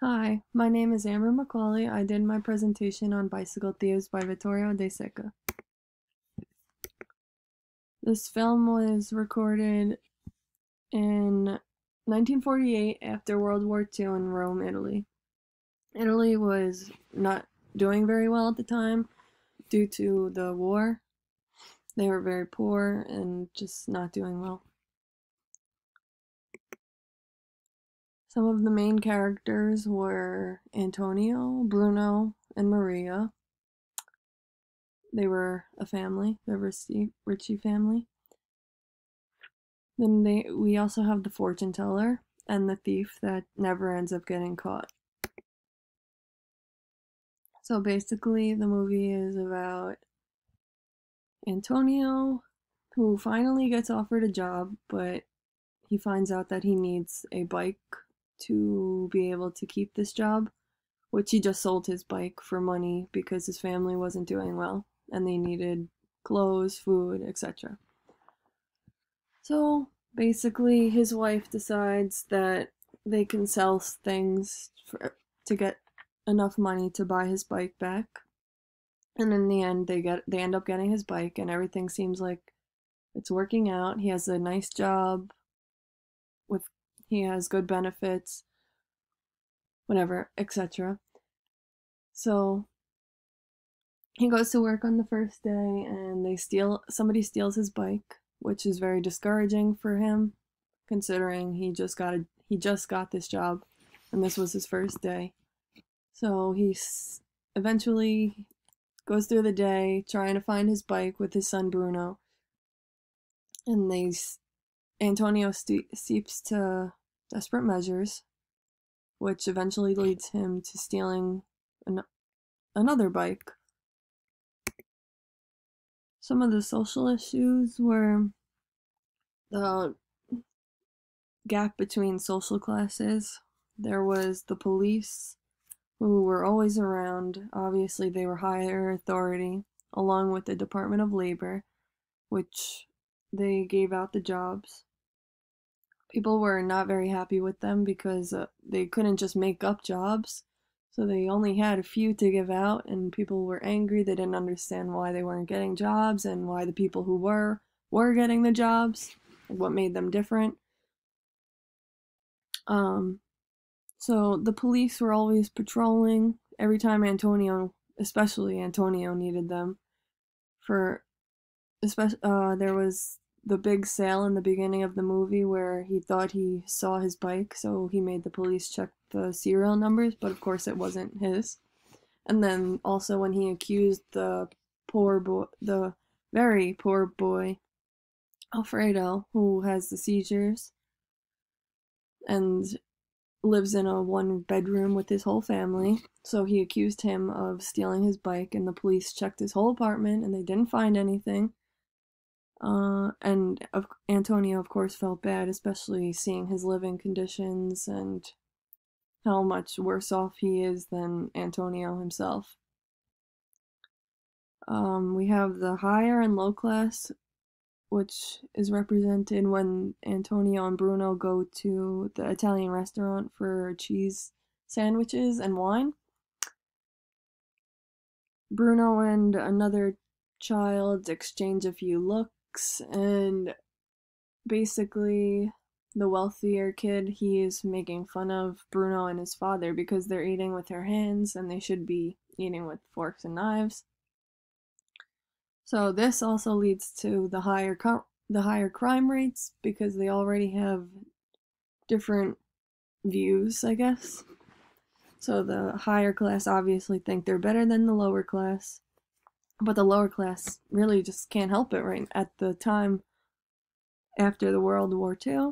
Hi, my name is Amber Macaulay. I did my presentation on Bicycle Thieves by Vittorio De Sica. This film was recorded in 1948 after World War II in Rome, Italy. Italy was not doing very well at the time due to the war. They were very poor and just not doing well. Some of the main characters were Antonio, Bruno, and Maria. They were a family, the Ricci family. Then we also have the fortune teller and the thief that never ends up getting caught. So basically, the movie is about Antonio, who finally gets offered a job, but he finds out that he needs a bike to be able to keep this job, which he just sold his bike for money because his family wasn't doing well and they needed clothes, food, etc. So basically, his wife decides that they can sell things to get enough money to buy his bike back. And in the end, they end up getting his bike, and everything seems like it's working out. He has a nice job with he has good benefits, whatever, etc. So he goes to work on the first day, and somebody steals his bike, which is very discouraging for him considering he just got this job and this was his first day. So he eventually goes through the day trying to find his bike with his son Bruno, and Antonio steeps to desperate measures, which eventually leads him to stealing another bike. Some of the social issues were the gap between social classes. There was the police, who were always around. Obviously, they were higher authority, along with the Department of Labor, which they gave out the jobs. People were not very happy with them because they couldn't just make up jobs. So they only had a few to give out, and people were angry. They didn't understand why they weren't getting jobs and why the people who were getting the jobs, what made them different. Um, so the police were always patrolling every time especially Antonio, needed them. For especially, there was the big sale in the beginning of the movie where he thought he saw his bike, so he made the police check the serial numbers, but of course it wasn't his. And then also when he accused the very poor boy, Alfredo, who has the seizures and lives in a one bedroom with his whole family. So he accused him of stealing his bike, and the police checked his whole apartment and they didn't find anything. Antonio, of course, felt bad, especially seeing his living conditions and how much worse off he is than Antonio himself. We have the higher and low class, which is represented when Antonio and Bruno go to the Italian restaurant for cheese sandwiches and wine. Bruno and another child exchange a few looks, and basically, the wealthier kid, he is making fun of Bruno and his father because they're eating with their hands and they should be eating with forks and knives. So this also leads to the higher crime rates because they already have different views, I guess. So the higher class obviously think they're better than the lower class, but the lower class really just can't help it right at the time after the World War II.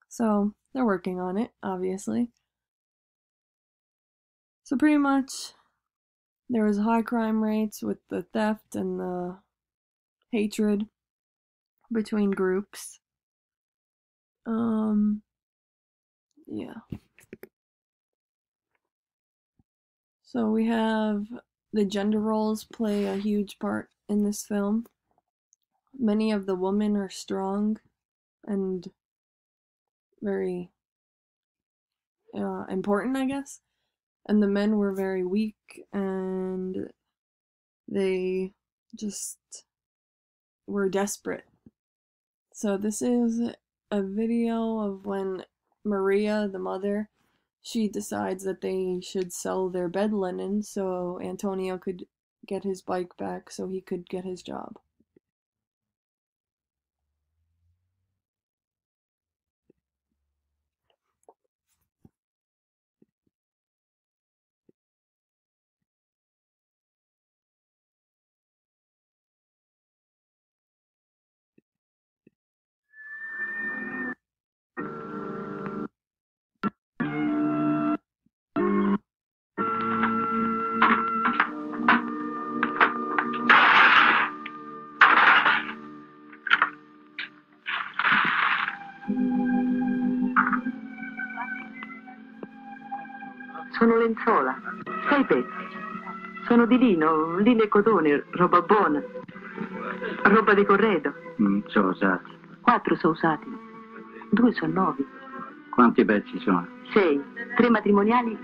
So they're working on it, obviously. So pretty much there was high crime rates with the theft and the hatred between groups. Yeah. So we have the gender roles play a huge part in this film. Many of the women are strong and very important, I guess. And the men were very weak, and they just were desperate. So this is a video of when Maria, the mother, she decides that they should sell their bed linen so Antonio could get his bike back so he could get his job. Sono lenzuola, 6 pezzi. Sono di lino e cotone, roba buona. Roba di corredo. Sono usati. 4 sono usati. 2 sono nuovi. Quanti pezzi sono? 6, 3 matrimoniali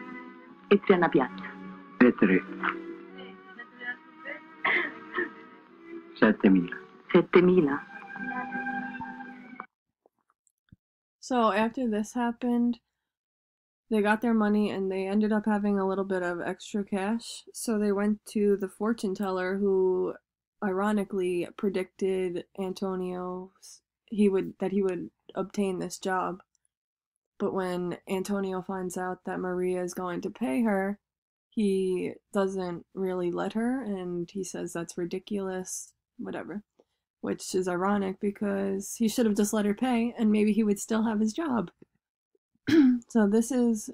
e 3 a una piazza. E 3. 7.000. 7.000. So after this happened, they got their money and they ended up having a little bit of extra cash. So they went to the fortune teller who ironically predicted Antonio he would obtain this job. But when Antonio finds out that Maria is going to pay her, he doesn't really let her, and he says that's ridiculous, whatever. Which is ironic because he should have just let her pay and maybe he would still have his job. So this is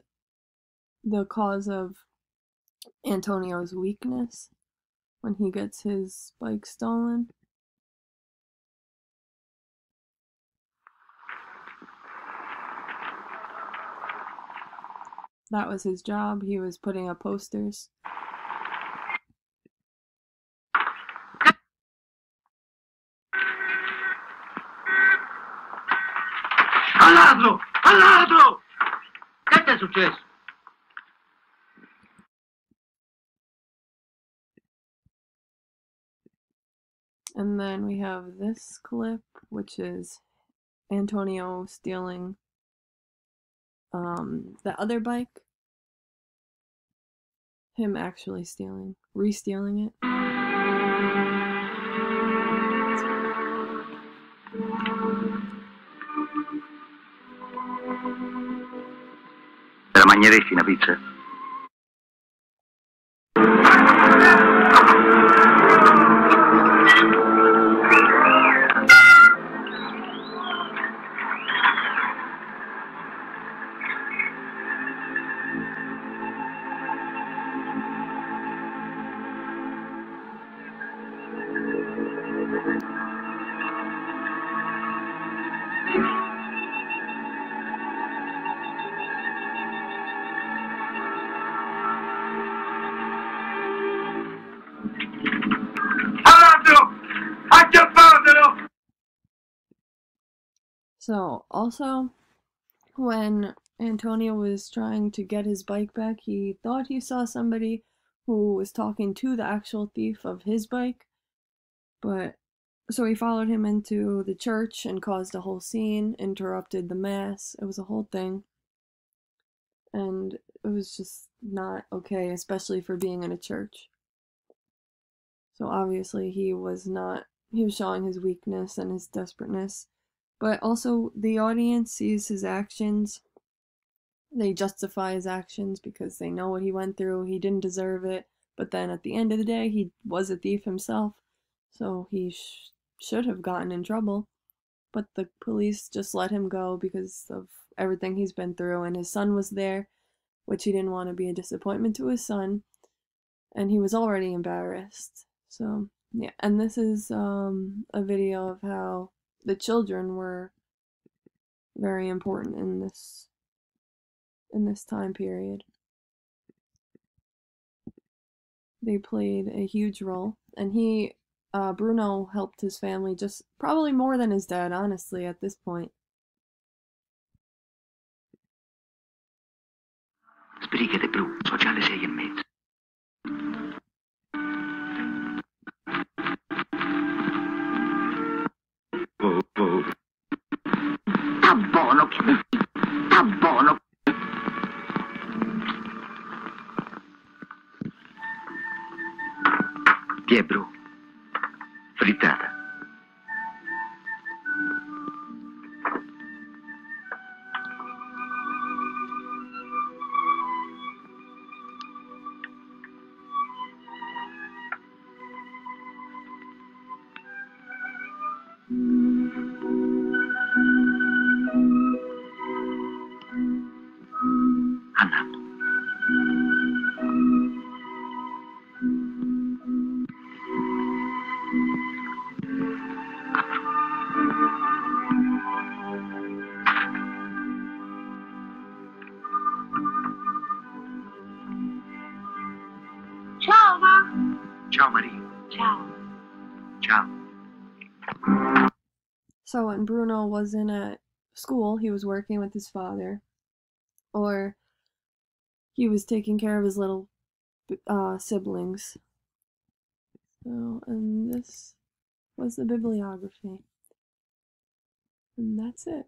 the cause of Antonio's weakness when he gets his bike stolen. That was his job. He was putting up posters. Al ladro! Al ladro! Che ti è successo? And then we have this clip, which is Antonio stealing the other bike. Him actually re-stealing it. Te la mangeresti una pizza? So, also, when Antonio was trying to get his bike back, he thought he saw somebody who was talking to the actual thief of his bike, but so he followed him into the church and caused a whole scene, interrupted the mass. It was a whole thing. And it was just not okay, especially for being in a church. So obviously he was showing his weakness and his desperateness. But also the audience sees his actions. They justify his actions because they know what he went through. He didn't deserve it. But then at the end of the day, he was a thief himself. So he should have gotten in trouble. But the police just let him go because of everything he's been through. And his son was there, which he didn't want to be a disappointment to his son. And he was already embarrassed. So, yeah. And this is a video of how the children were very important in this time period. They played a huge role, and Bruno helped his family just probably more than his dad, honestly, at this point. Sbrigate, Bru, sociale 6 e mezzo. Sta buono, che sta buono. Chi è, Bru? Frittata. Anna. Ciao, ma. Ciao, Maria. Ciao. Ciao. So when Bruno wasn't at school, he was working with his father, or he was taking care of his little siblings. So, and this was the bibliography. And that's it.